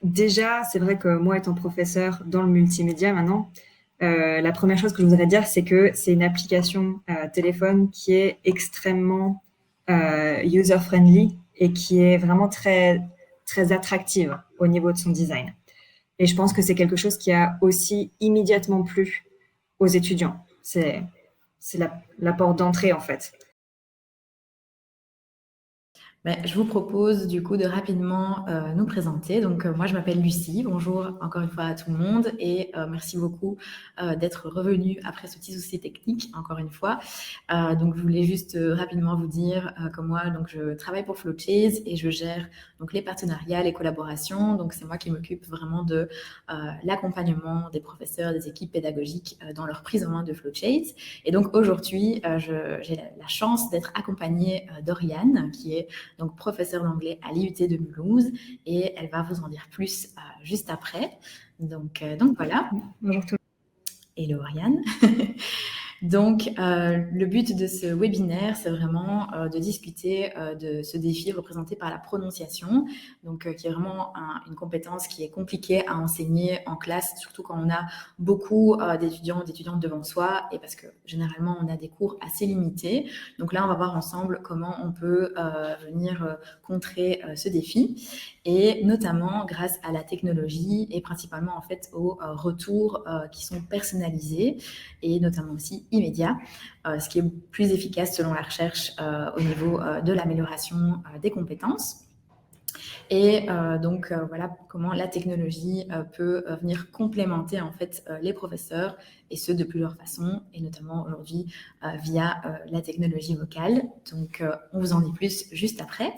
déjà, c'est vrai que moi, étant professeur dans le multimédia maintenant, la première chose que je voudrais dire, c'est que c'est une application téléphone qui est extrêmement user-friendly et qui est vraiment très, très attractive au niveau de son design. Et je pense que c'est quelque chose qui a aussi immédiatement plu aux étudiants. C'est la porte d'entrée, en fait. Je vous propose du coup de rapidement nous présenter. Donc moi je m'appelle Lucie, bonjour encore une fois à tout le monde et merci beaucoup d'être revenu après ce petit souci technique encore une fois. Donc je voulais juste rapidement vous dire que moi donc je travaille pour Flowchase et je gère donc les partenariats, les collaborations. Donc c'est moi qui m'occupe vraiment de l'accompagnement des professeurs, des équipes pédagogiques dans leur prise en main de Flowchase. Et donc aujourd'hui j'ai la chance d'être accompagnée d'Oriane qui est donc professeure d'anglais à l'IUT de Mulhouse, et elle va vous en dire plus juste après. Donc voilà. Bonjour tout Hello Ariane. Donc, le but de ce webinaire, c'est vraiment de discuter de ce défi représenté par la prononciation, donc qui est vraiment une compétence qui est compliquée à enseigner en classe, surtout quand on a beaucoup d'étudiants ou d'étudiantes devant soi, et parce que généralement, on a des cours assez limités. Donc là, on va voir ensemble comment on peut venir contrer ce défi, et notamment grâce à la technologie et principalement en fait aux retours qui sont personnalisés et notamment aussi immédiat, ce qui est plus efficace selon la recherche au niveau de l'amélioration des compétences. Et donc voilà comment la technologie peut venir complémenter en fait les professeurs, et ce de plusieurs façons, et notamment aujourd'hui via la technologie vocale. Donc on vous en dit plus juste après.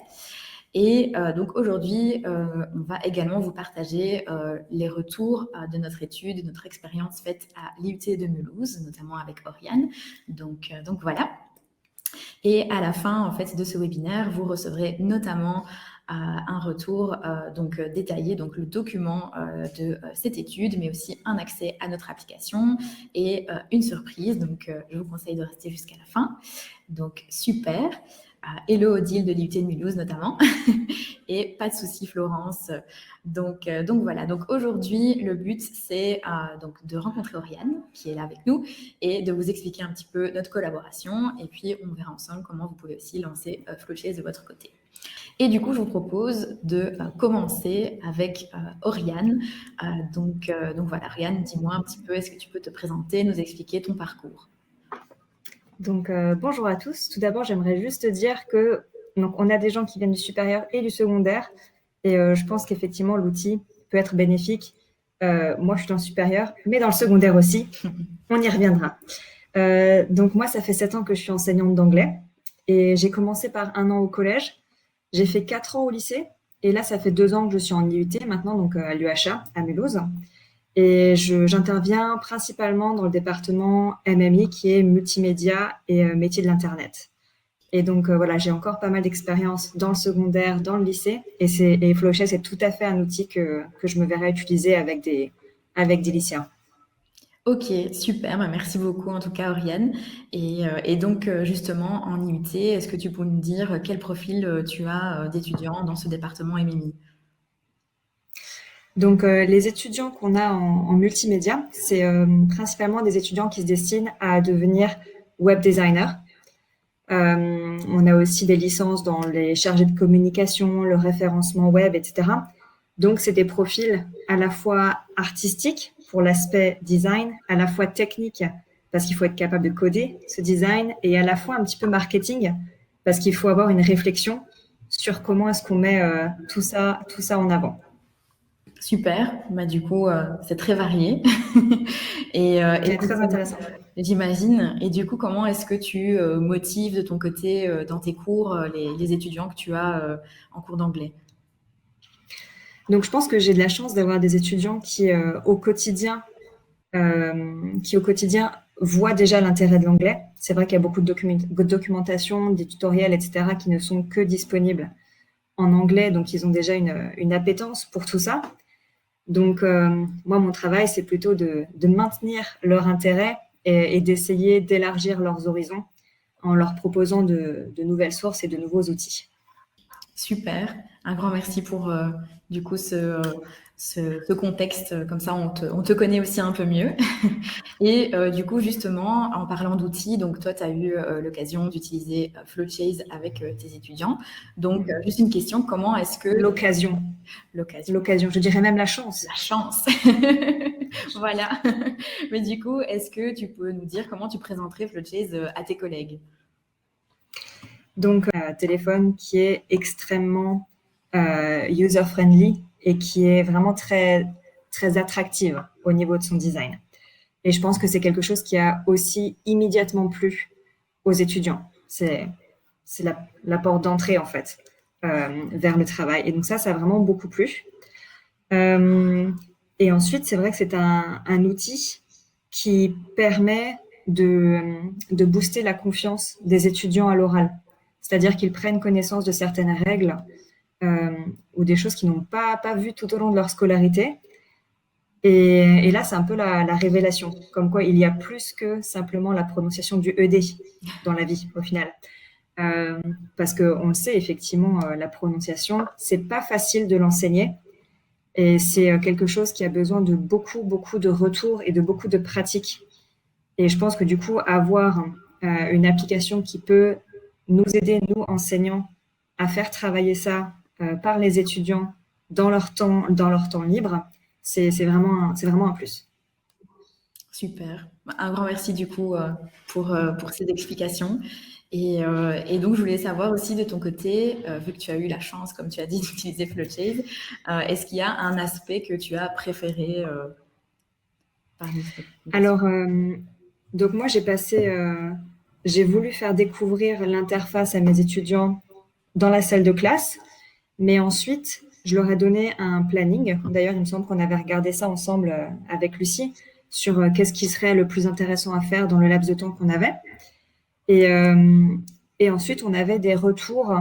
Et donc aujourd'hui, on va également vous partager les retours de notre étude, de notre expérience faite à l'IUT de Mulhouse, notamment avec Oriane. Donc voilà. Et à la fin en fait de ce webinaire, vous recevrez notamment un retour donc détaillé, donc le document de cette étude, mais aussi un accès à notre application et une surprise. Donc je vous conseille de rester jusqu'à la fin. Donc super. Hello Odile de l'IUT de Mulhouse notamment. Et pas de souci Florence. Donc voilà. Donc aujourd'hui, le but c'est donc de rencontrer Oriane qui est là avec nous et de vous expliquer un petit peu notre collaboration. Et puis on verra ensemble comment vous pouvez aussi lancer Flowchase de votre côté. Et du coup, je vous propose de commencer avec Oriane. Donc voilà, Oriane, dis-moi un petit peu, est-ce que tu peux te présenter, nous expliquer ton parcours? Donc, bonjour à tous. Tout d'abord, j'aimerais juste dire que donc, on a des gens qui viennent du supérieur et du secondaire. Et je pense qu'effectivement, l'outil peut être bénéfique. Moi, je suis dans le supérieur, mais dans le secondaire aussi. On y reviendra. Donc, moi, ça fait 7 ans que je suis enseignante d'anglais. Et j'ai commencé par 1 an au collège. J'ai fait 4 ans au lycée. Et là, ça fait 2 ans que je suis en IUT maintenant, donc à l'UHA, à Mulhouse. Et j'interviens principalement dans le département MMI qui est multimédia et métier de l'Internet. Et donc voilà, j'ai encore pas mal d'expérience dans le secondaire, dans le lycée. Et Flowchase est tout à fait un outil que je me verrais utiliser avec des lycéens. Ok, super, merci beaucoup en tout cas Oriane. Et donc justement en IUT, est-ce que tu peux nous dire quel profil tu as d'étudiants dans ce département MMI? Donc les étudiants qu'on a en multimédia, c'est principalement des étudiants qui se destinent à devenir web designer. On a aussi des licences dans les chargés de communication, le référencement web, etc. Donc, c'est des profils à la fois artistiques pour l'aspect design, à la fois technique parce qu'il faut être capable de coder ce design, et à la fois un petit peu marketing parce qu'il faut avoir une réflexion sur comment est-ce qu'on met tout ça en avant. Super, du coup c'est très varié. C'est Donc, très intéressant. j'imagine. Et du coup, comment est-ce que tu motives de ton côté dans tes cours les étudiants que tu as en cours d'anglais? Donc, je pense que j'ai de la chance d'avoir des étudiants qui, au quotidien, voient déjà l'intérêt de l'anglais. C'est vrai qu'il y a beaucoup de documentation, des tutoriels, etc., qui ne sont que disponibles en anglais, donc ils ont déjà une appétence pour tout ça. Donc, moi, mon travail, c'est plutôt de maintenir leur intérêt et d'essayer d'élargir leurs horizons en leur proposant de nouvelles sources et de nouveaux outils. Super. Un grand merci pour du coup ce contexte, comme ça on te connaît aussi un peu mieux. Et du coup, justement, en parlant d'outils, donc toi, tu as eu l'occasion d'utiliser Flowchase avec tes étudiants. Donc, juste une question, comment est-ce que... L'occasion. L'occasion, je dirais même la chance. La chance. Voilà. Mais du coup, est-ce que tu peux nous dire comment tu présenterais Flowchase à tes collègues? Donc, un téléphone qui est extrêmement user-friendly et qui est vraiment très, très attractive au niveau de son design. Et je pense que c'est quelque chose qui a aussi immédiatement plu aux étudiants. C'est la porte d'entrée, en fait, vers le travail. Et donc ça a vraiment beaucoup plu. Et ensuite, c'est vrai que c'est un outil qui permet de booster la confiance des étudiants à l'oral. C'est-à-dire qu'ils prennent connaissance de certaines règles ou des choses qu'ils n'ont pas vues tout au long de leur scolarité. Et là, c'est un peu la révélation, comme quoi il y a plus que simplement la prononciation du ED dans la vie, au final. Parce qu'on le sait, effectivement, la prononciation, c'est pas facile de l'enseigner. Et c'est quelque chose qui a besoin de beaucoup, beaucoup de retours et de beaucoup de pratiques. Et je pense que du coup, avoir une application qui peut nous aider, nous, enseignants, à faire travailler ça par les étudiants dans leur temps libre, c'est vraiment un plus. Super. Un grand merci du coup pour ces explications. Et donc, je voulais savoir aussi de ton côté, vu que tu as eu la chance, comme tu as dit, d'utiliser Flowchase, est-ce qu'il y a un aspect que tu as préféré parmi ces Alors, donc moi, j'ai voulu faire découvrir l'interface à mes étudiants dans la salle de classe, mais ensuite, je leur ai donné un planning. D'ailleurs, il me semble qu'on avait regardé ça ensemble avec Lucie sur qu'est-ce qui serait le plus intéressant à faire dans le laps de temps qu'on avait. Et, euh, et ensuite, on avait des retours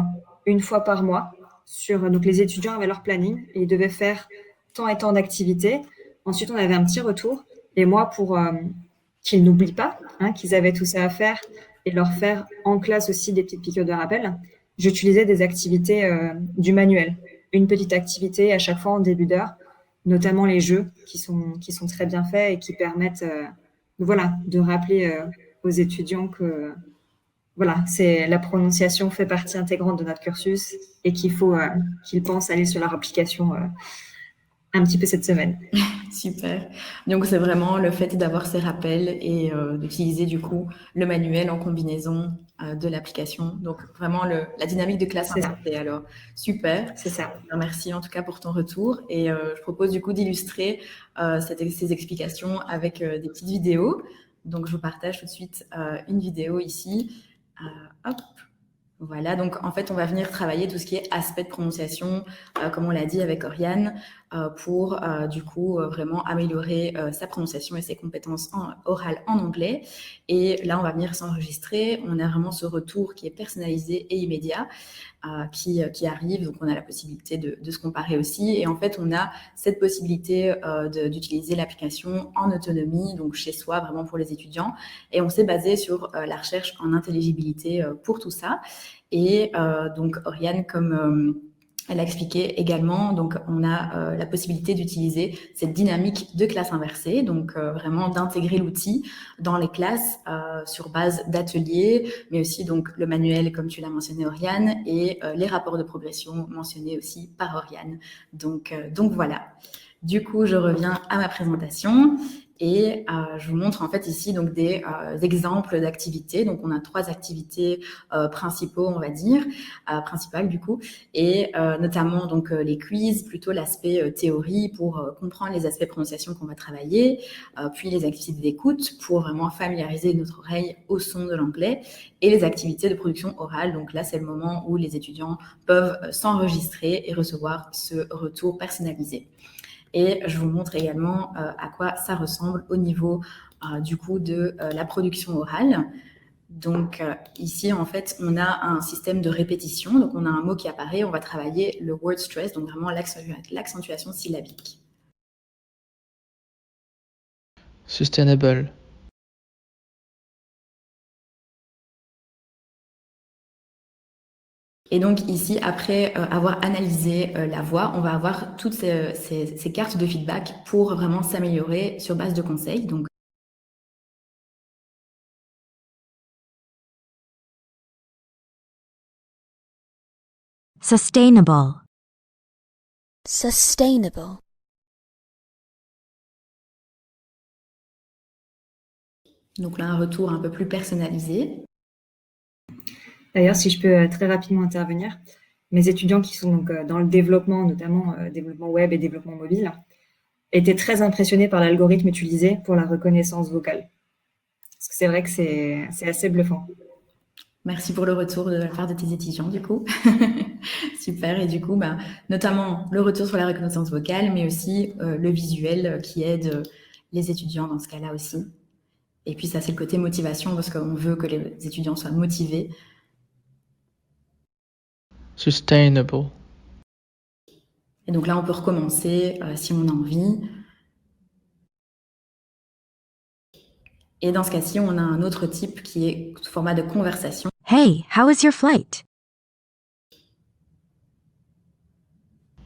une fois par mois sur, donc les étudiants avaient leur planning et ils devaient faire tant et tant d'activités. Ensuite, on avait un petit retour. Et moi, pour qu'ils n'oublient pas qu'ils avaient tout ça à faire et leur faire en classe aussi des petites piqûres de rappel, j'utilisais des activités du manuel. Une petite activité à chaque fois en début d'heure, notamment les jeux qui sont très bien faits et qui permettent voilà, de rappeler aux étudiants que voilà, c'est la prononciation fait partie intégrante de notre cursus et qu'il faut qu'ils pensent aller sur leur application un petit peu cette semaine. Super. Donc, c'est vraiment le fait d'avoir ces rappels et d'utiliser du coup le manuel en combinaison de l'application. Donc, vraiment la dynamique de classe C'est ça. inversée. Alors, super. C'est ça. Merci en tout cas pour ton retour. Et je propose du coup d'illustrer ces explications avec des petites vidéos. Donc, je vous partage tout de suite une vidéo ici. Hop. Voilà, donc en fait, on va venir travailler tout ce qui est aspect de prononciation, comme on l'a dit avec Oriane, pour du coup vraiment améliorer sa prononciation et ses compétences orales en anglais. Et là, on va venir s'enregistrer. On a vraiment ce retour qui est personnalisé et immédiat. Qui arrive. Donc, on a la possibilité de se comparer aussi. Et en fait, on a cette possibilité d'utiliser l'application en autonomie, donc chez soi, vraiment pour les étudiants. Et on s'est basé sur la recherche en intelligibilité pour tout ça. Et donc, Oriane, comme elle a expliqué également, donc on a la possibilité d'utiliser cette dynamique de classe inversée, donc vraiment d'intégrer l'outil dans les classes sur base d'ateliers, mais aussi donc le manuel comme tu l'as mentionné Oriane et les rapports de progression mentionnés aussi par Oriane. Donc voilà. Du coup, je reviens à ma présentation et je vous montre en fait ici donc des exemples d'activités. Donc on a 3 activités principaux, on va dire, principales du coup, et notamment donc les quiz, plutôt l'aspect théorie pour comprendre les aspects prononciation qu'on va travailler, puis les activités d'écoute pour vraiment familiariser notre oreille au son de l'anglais, et les activités de production orale. Donc là, c'est le moment où les étudiants peuvent s'enregistrer et recevoir ce retour personnalisé. Et je vous montre également à quoi ça ressemble au niveau du coup de la production orale. Donc ici, en fait, on a un système de répétition. Donc on a un mot qui apparaît, on va travailler le word stress, donc vraiment l'accentuation syllabique. Sustainable. Et donc ici, après avoir analysé la voix, on va avoir toutes ces cartes de feedback pour vraiment s'améliorer sur base de conseils. Donc, Sustainable. Sustainable. donc là, un retour un peu plus personnalisé. D'ailleurs, si je peux très rapidement intervenir, mes étudiants qui sont donc dans le développement, notamment développement web et développement mobile, étaient très impressionnés par l'algorithme utilisé pour la reconnaissance vocale. Parce que c'est vrai que c'est assez bluffant. Merci pour le retour de la part de tes étudiants, du coup. Super. Et du coup, notamment le retour sur la reconnaissance vocale, mais aussi le visuel qui aide les étudiants dans ce cas-là aussi. Et puis ça, c'est le côté motivation, parce qu'on veut que les étudiants soient motivés. Sustainable. Et donc là, on peut recommencer si on a envie. Et dans ce cas-ci, on a un autre type qui est sous format de conversation. Hey, how was your flight?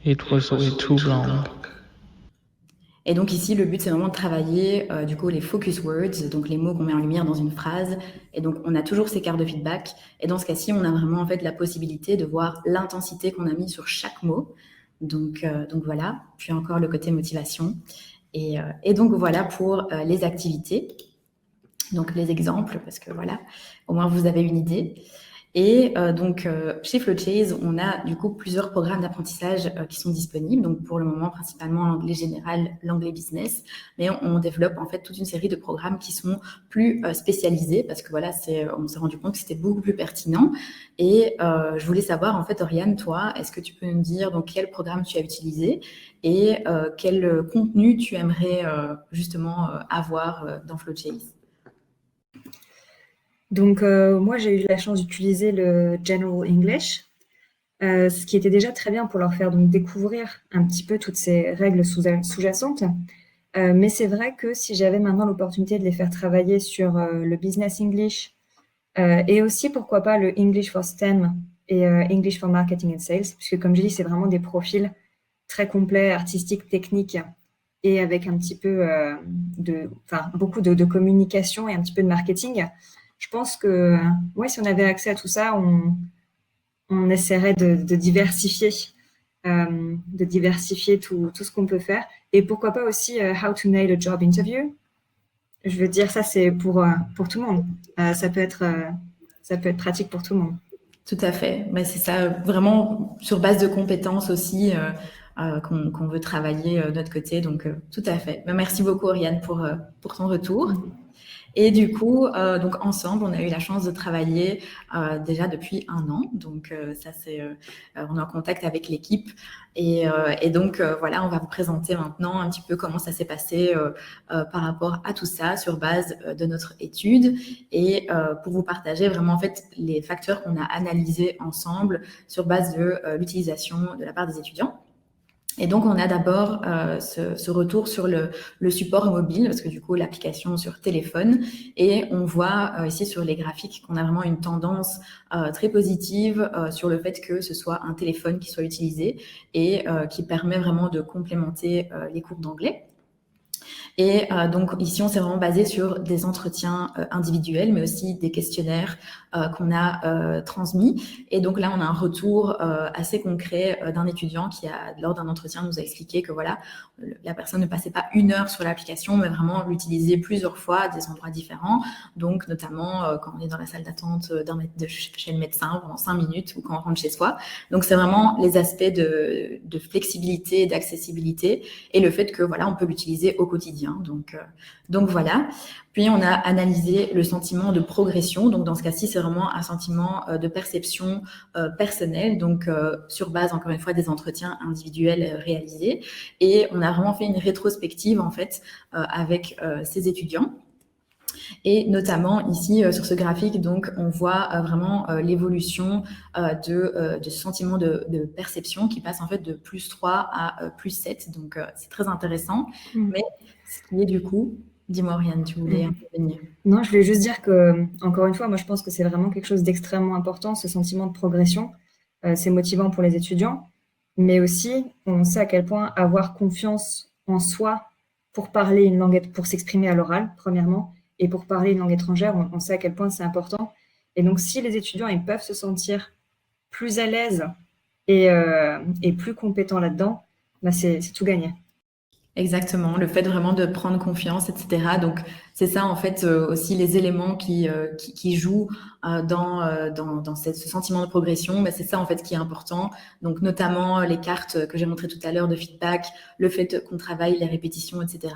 It was way too long. Et donc ici, le but, c'est vraiment de travailler du coup les focus words, donc les mots qu'on met en lumière dans une phrase. Et donc, on a toujours ces cartes de feedback. Et dans ce cas-ci, on a vraiment en fait la possibilité de voir l'intensité qu'on a mis sur chaque mot. Donc voilà. Puis encore le côté motivation. Et donc voilà pour les activités. Donc les exemples, parce que voilà, au moins vous avez une idée. Et donc, chez Flowchase, on a du coup plusieurs programmes d'apprentissage qui sont disponibles. Donc, pour le moment, principalement l'anglais général, l'anglais business. Mais on développe en fait toute une série de programmes qui sont plus spécialisés parce que voilà, on s'est rendu compte que c'était beaucoup plus pertinent. Et je voulais savoir, en fait, Oriane, toi, est-ce que tu peux nous dire donc quel programme tu as utilisé et quel contenu tu aimerais justement avoir dans Flowchase? Donc, moi, j'ai eu la chance d'utiliser le General English, ce qui était déjà très bien pour leur faire donc découvrir un petit peu toutes ces règles sous-jacentes. Mais c'est vrai que si j'avais maintenant l'opportunité de les faire travailler sur le Business English et aussi, pourquoi pas, le English for STEM et English for Marketing and Sales, puisque comme je dis, c'est vraiment des profils très complets, artistiques, techniques, et avec un petit peu beaucoup de communication et un petit peu de marketing. Je pense que ouais, si on avait accès à tout ça, on essaierait de diversifier, tout ce qu'on peut faire. Et pourquoi pas aussi how to nail a job interview. Je veux dire, ça, c'est pour tout le monde. Ça peut être pratique pour tout le monde. Tout à fait. Mais c'est ça, vraiment sur base de compétences aussi qu'on veut travailler de notre côté. Donc, tout à fait. Mais merci beaucoup, Oriane, pour ton retour. Et du coup, donc ensemble, on a eu la chance de travailler déjà depuis 1 an. Donc ça, on est en contact avec l'équipe. Et donc voilà, on va vous présenter maintenant un petit peu comment ça s'est passé par rapport à tout ça sur base de notre étude et pour vous partager vraiment en fait les facteurs qu'on a analysés ensemble sur base de l'utilisation de la part des étudiants. Et donc, on a d'abord ce retour sur le support mobile, parce que du coup, l'application sur téléphone, et on voit ici sur les graphiques qu'on a vraiment une tendance très positive sur le fait que ce soit un téléphone qui soit utilisé et qui permet vraiment de complémenter les cours d'anglais. Et donc ici, on s'est vraiment basé sur des entretiens individuels, mais aussi des questionnaires qu'on a transmis. Et donc là, on a un retour assez concret d'un étudiant qui, lors d'un entretien, nous a expliqué que voilà, la personne ne passait pas 1 heure sur l'application, mais vraiment l'utilisait plusieurs fois à des endroits différents. Donc notamment quand on est dans la salle d'attente chez le médecin pendant 5 minutes ou quand on rentre chez soi. Donc c'est vraiment les aspects de flexibilité, d'accessibilité et le fait que voilà, on peut l'utiliser au quotidien. Donc voilà. Puis on a analysé le sentiment de progression. Donc dans ce cas-ci, c'est vraiment un sentiment de perception personnelle, donc sur base encore une fois des entretiens individuels réalisés. Et on a vraiment fait une rétrospective en fait avec ces étudiants. Et notamment ici sur ce graphique, donc on voit vraiment l'évolution de ce sentiment de perception qui passe en fait de +3 à +7. Donc c'est très intéressant. Mais ce qui est du coup, dis-moi Oriane, tu voulais intervenir? Non, je voulais juste dire que, encore une fois, moi je pense que c'est vraiment quelque chose d'extrêmement important, ce sentiment de progression. c'est motivant pour les étudiants, mais aussi on sait à quel point avoir confiance en soi pour parler une langue, pour s'exprimer à l'oral, premièrement, et pour parler une langue étrangère, on sait à quel point c'est important. Et donc, si les étudiants ils peuvent se sentir plus à l'aise et plus compétents là-dedans, bah c'est tout gagné. Exactement, le fait vraiment de prendre confiance, etc. Donc, c'est ça, en fait, aussi les éléments qui jouent dans ce sentiment de progression. Mais c'est ça, en fait, qui est important. Donc, notamment les cartes que j'ai montrées tout à l'heure de feedback, le fait qu'on travaille les répétitions, etc.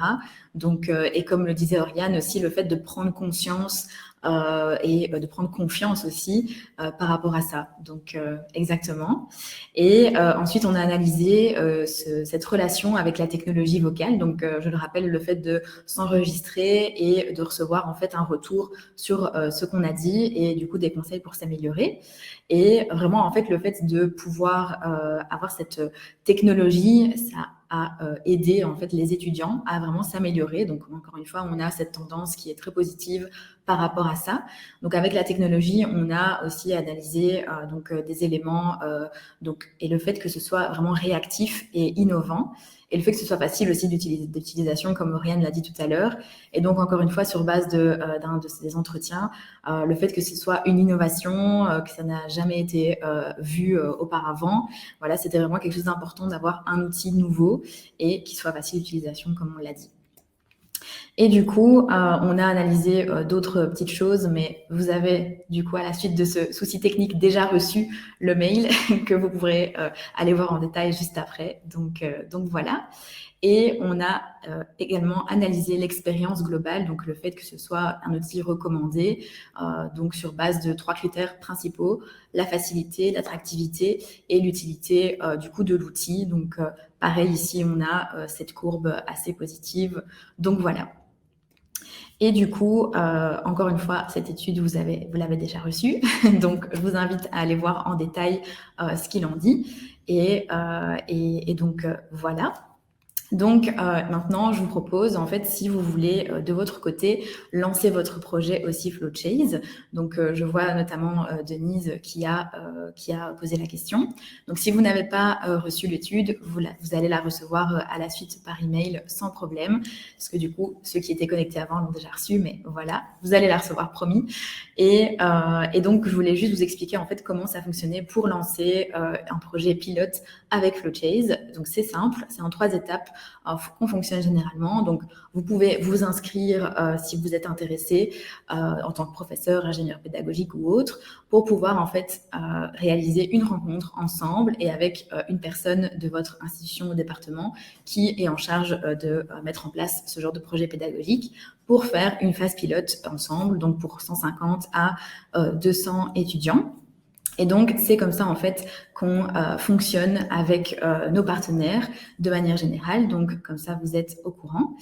Donc, et comme le disait Oriane aussi, le fait de prendre conscience et de prendre confiance aussi par rapport à ça. Donc, exactement. Et ensuite, on a analysé cette relation avec la technologie vocale. Donc, je le rappelle, le fait de s'enregistrer et de recevoir en fait un retour sur ce qu'on a dit et du coup des conseils pour s'améliorer. Et vraiment, en fait, le fait de pouvoir avoir cette technologie, ça a aidé en fait les étudiants à vraiment s'améliorer. Donc, encore une fois, on a cette tendance qui est très positive par rapport à ça. Donc, avec la technologie, on a aussi analysé des éléments et le fait que ce soit vraiment réactif et innovant, et le fait que ce soit facile aussi d'utilisation, comme Oriane l'a dit tout à l'heure. Et donc, encore une fois, sur base d'un de ces entretiens, le fait que ce soit une innovation, que ça n'a jamais été vu auparavant, voilà, c'était vraiment quelque chose d'important d'avoir un outil nouveau et qui soit facile d'utilisation, comme on l'a dit. Et du coup, on a analysé d'autres petites choses, mais vous avez du coup à la suite de ce souci technique déjà reçu le mail que vous pourrez aller voir en détail juste après. Donc voilà. Et on a également analysé l'expérience globale, donc le fait que ce soit un outil recommandé, donc sur base de 3 critères principaux: la facilité, l'attractivité et l'utilité du coup de l'outil. Donc pareil, ici on a cette courbe assez positive. Donc voilà. Et du coup, encore une fois, cette étude, vous l'avez déjà reçue. Donc, je vous invite à aller voir en détail ce qu'il en dit. Et donc, voilà. Donc maintenant, je vous propose, en fait, si vous voulez de votre côté lancer votre projet aussi Flowchase. Donc je vois notamment Denise qui a posé la question. Donc si vous n'avez pas reçu l'étude, vous allez la recevoir à la suite par email sans problème, parce que du coup, ceux qui étaient connectés avant l'ont déjà reçue, mais voilà, vous allez la recevoir, promis. Et donc, je voulais juste vous expliquer en fait comment ça fonctionnait pour lancer un projet pilote avec Flowchase. Donc c'est simple, c'est en 3 étapes qu'on fonctionne généralement. Donc, vous pouvez vous inscrire si vous êtes intéressé en tant que professeur, ingénieur pédagogique ou autre, pour pouvoir en fait réaliser une rencontre ensemble et avec une personne de votre institution ou département qui est en charge de mettre en place ce genre de projet pédagogique pour faire une phase pilote ensemble, donc pour 150 à 200 étudiants. Et donc, c'est comme ça, en fait, qu'on fonctionne avec nos partenaires de manière générale. Donc, comme ça, vous êtes au courant.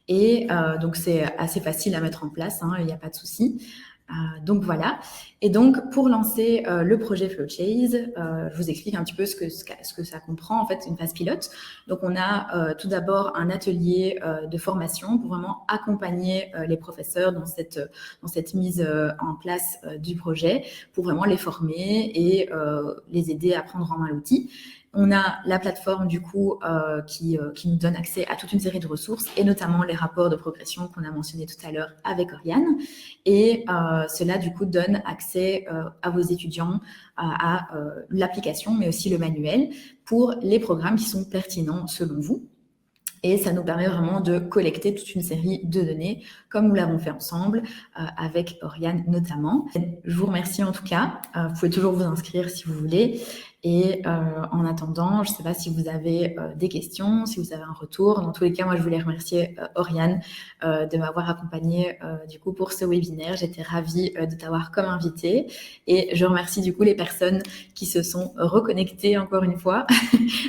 Et donc, c'est assez facile à mettre en place, hein, il n'y a pas de souci. Donc voilà. Et donc pour lancer le projet Flowchase, je vous explique un petit peu ce que ça comprend en fait, une phase pilote. Donc on a tout d'abord un atelier de formation pour vraiment accompagner les professeurs dans cette mise en place du projet, pour vraiment les former et les aider à prendre en main l'outil. On a la plateforme du coup qui nous donne accès à toute une série de ressources et notamment les rapports de progression qu'on a mentionnés tout à l'heure avec Oriane. Et cela du coup donne accès à vos étudiants à l'application mais aussi le manuel pour les programmes qui sont pertinents selon vous. Et ça nous permet vraiment de collecter toute une série de données, comme nous l'avons fait ensemble, avec Oriane notamment. Je vous remercie en tout cas. Vous pouvez toujours vous inscrire si vous voulez. Et en attendant, je ne sais pas si vous avez des questions, si vous avez un retour. Dans tous les cas, moi, je voulais remercier Oriane de m'avoir accompagnée du coup pour ce webinaire. J'étais ravie de t'avoir comme invitée. Et je remercie du coup les personnes qui se sont reconnectées encore une fois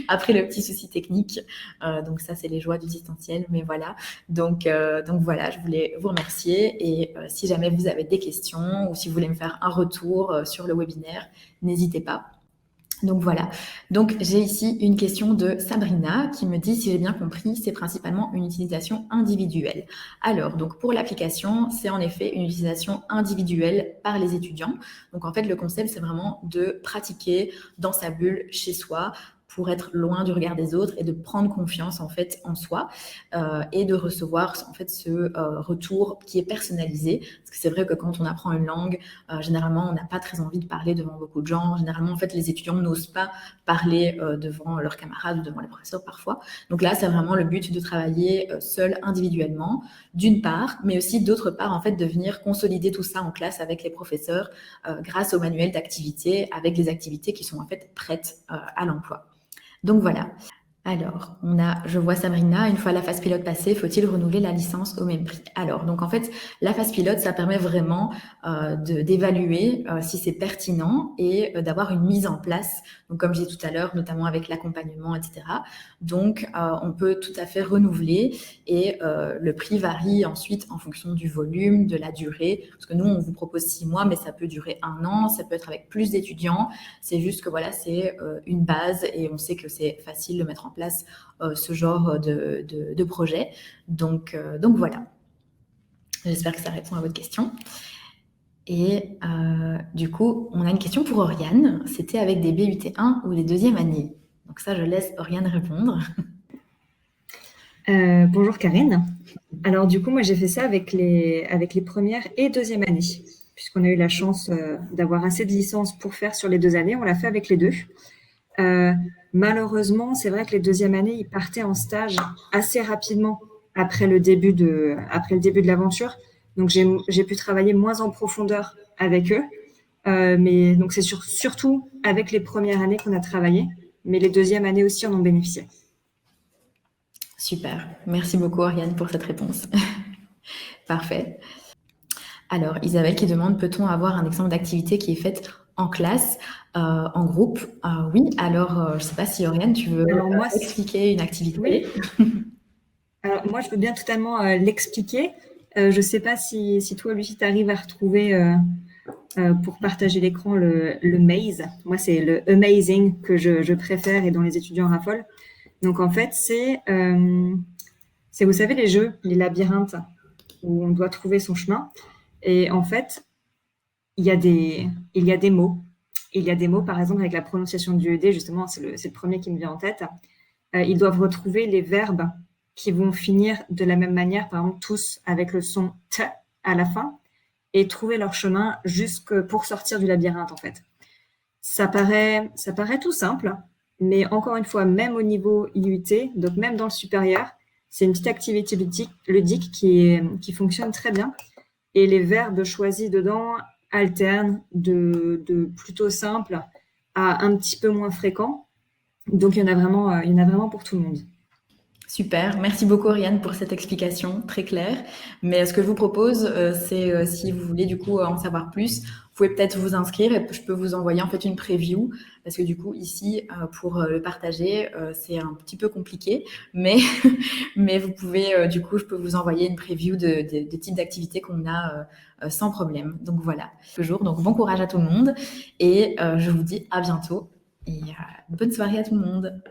après le petit souci technique. Donc ça, c'est les joies du distanciel. Mais voilà. Donc voilà, je voulais vous remercier. Et si jamais vous avez des questions ou si vous voulez me faire un retour sur le webinaire, n'hésitez pas. Donc voilà. Donc j'ai ici une question de Sabrina qui me dit, si j'ai bien compris, c'est principalement une utilisation individuelle. Alors, donc pour l'application, c'est en effet une utilisation individuelle par les étudiants. Donc en fait, le concept, c'est vraiment de pratiquer dans sa bulle chez soi pour être loin du regard des autres et de prendre confiance en fait en soi et de recevoir en fait ce retour qui est personnalisé. Parce que c'est vrai que quand on apprend une langue, généralement on n'a pas très envie de parler devant beaucoup de gens. Généralement en fait les étudiants n'osent pas parler devant leurs camarades ou devant les professeurs parfois. Donc là c'est vraiment le but de travailler seul individuellement d'une part, mais aussi d'autre part en fait de venir consolider tout ça en classe avec les professeurs grâce au manuel d'activité avec des activités qui sont en fait prêtes à l'emploi. Donc voilà. Alors, je vois Sabrina, une fois la phase pilote passée, faut-il renouveler la licence au même prix? Alors, donc en fait, la phase pilote, ça permet vraiment d'évaluer si c'est pertinent et d'avoir une mise en place. Donc, comme j'ai dit tout à l'heure, notamment avec l'accompagnement, etc. Donc, on peut tout à fait renouveler et le prix varie ensuite en fonction du volume, de la durée. Parce que nous, on vous propose 6 mois, mais ça peut durer 1 an, ça peut être avec plus d'étudiants. C'est juste que voilà, c'est une base et on sait que c'est facile de mettre en place ce genre de projet. Donc voilà. J'espère que ça répond à votre question. Et du coup, on a une question pour Oriane. C'était avec des BUT1 ou des deuxième années? Donc ça, je laisse Oriane répondre. Bonjour Karine. Alors du coup, moi j'ai fait ça avec les premières et deuxième années, puisqu'on a eu la chance d'avoir assez de licences pour faire sur les 2 années. On l'a fait avec les 2. Malheureusement, c'est vrai que les deuxième années, ils partaient en stage assez rapidement après le début de l'aventure. Donc j'ai pu travailler moins en profondeur avec eux. Mais donc c'est surtout avec les premières années qu'on a travaillé, mais les deuxièmes années aussi en ont bénéficié. Super. Merci beaucoup, Oriane, pour cette réponse. Parfait. Alors, Isabelle qui demande, peut-on avoir un exemple d'activité qui est faite en classe, en groupe? Oui. Alors, je ne sais pas si, Oriane, tu veux expliquer une activité? Oui. Alors, moi, je veux bien totalement l'expliquer. Je ne sais pas si toi, Lucie, tu arrives à retrouver pour partager l'écran le maze. Moi, c'est le amazing que je préfère et dont les étudiants raffolent. Donc, en fait, c'est, vous savez, les jeux, les labyrinthes, où on doit trouver son chemin. Et en fait, il y a des mots. Il y a des mots, par exemple, avec la prononciation du ED, justement, c'est le premier qui me vient en tête. Ils doivent retrouver les verbes qui vont finir de la même manière, par exemple, tous avec le son T à la fin, et trouver leur chemin pour sortir du labyrinthe, en fait. Ça paraît tout simple, mais encore une fois, même au niveau IUT, donc même dans le supérieur, c'est une petite activité ludique qui fonctionne très bien. Et les verbes choisis dedans alternent de plutôt simple à un petit peu moins fréquent. Donc, il y en a vraiment pour tout le monde. Super, merci beaucoup Oriane pour cette explication très claire. Mais ce que je vous propose, c'est si vous voulez du coup en savoir plus, vous pouvez peut-être vous inscrire et je peux vous envoyer en fait une preview parce que du coup ici pour le partager c'est un petit peu compliqué, mais mais vous pouvez du coup je peux vous envoyer une preview de types d'activités qu'on a sans problème. Donc voilà, toujours. Donc bon courage à tout le monde et je vous dis à bientôt et bonne soirée à tout le monde.